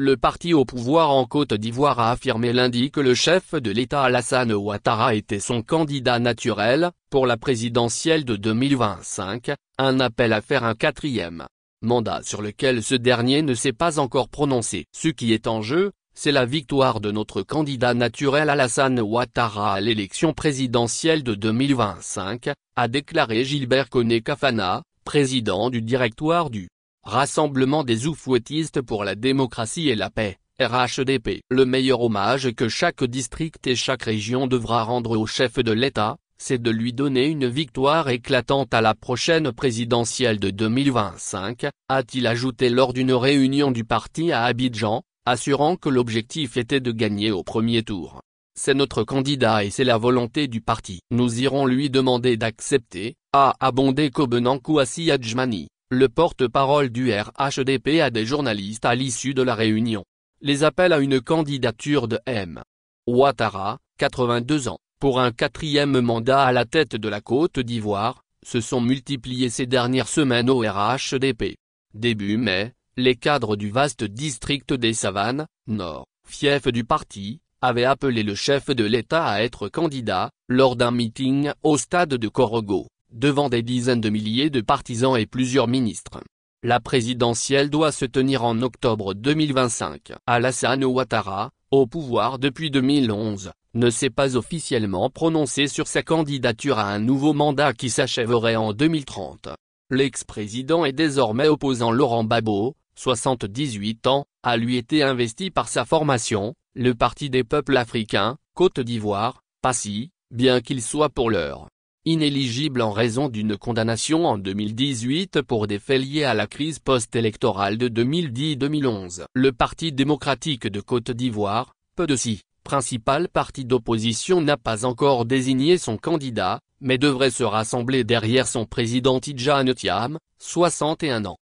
Le parti au pouvoir en Côte d'Ivoire a affirmé lundi que le chef de l'État Alassane Ouattara était son candidat naturel, pour la présidentielle de 2025, un appel à faire un quatrième mandat sur lequel ce dernier ne s'est pas encore prononcé. Ce qui est en jeu, c'est la victoire de notre candidat naturel Alassane Ouattara à l'élection présidentielle de 2025, a déclaré Gilbert Koné-Kafana, président du directoire du Rassemblement des Oufouettistes pour la démocratie et la paix, RHDP. Le meilleur hommage que chaque district et chaque région devra rendre au chef de l'État, c'est de lui donner une victoire éclatante à la prochaine présidentielle de 2025, a-t-il ajouté lors d'une réunion du parti à Abidjan, assurant que l'objectif était de gagner au premier tour. C'est notre candidat et c'est la volonté du parti. Nous irons lui demander d'accepter, a abondé Kobenan Kouassi Adjmani, le porte-parole du RHDP à des journalistes à l'issue de la réunion. Les appels à une candidature de M. Ouattara, 82 ans, pour un quatrième mandat à la tête de la Côte d'Ivoire, se sont multipliés ces dernières semaines au RHDP. Début mai, les cadres du vaste district des Savanes, Nord, fief du parti, avaient appelé le chef de l'État à être candidat, lors d'un meeting au stade de Korogo, devant des dizaines de milliers de partisans et plusieurs ministres. La présidentielle doit se tenir en octobre 2025. Alassane Ouattara, au pouvoir depuis 2011, ne s'est pas officiellement prononcé sur sa candidature à un nouveau mandat qui s'achèverait en 2030. L'ex-président et désormais opposant Laurent Gbagbo, 78 ans, a lui été investi par sa formation, le Parti des peuples africains, Côte d'Ivoire, PASI, bien qu'il soit pour l'heure inéligible en raison d'une condamnation en 2018 pour des faits liés à la crise post-électorale de 2010-2011. Le Parti démocratique de Côte d'Ivoire, PDC, principal parti d'opposition, n'a pas encore désigné son candidat, mais devrait se rassembler derrière son président Tidjane Thiam, 61 ans.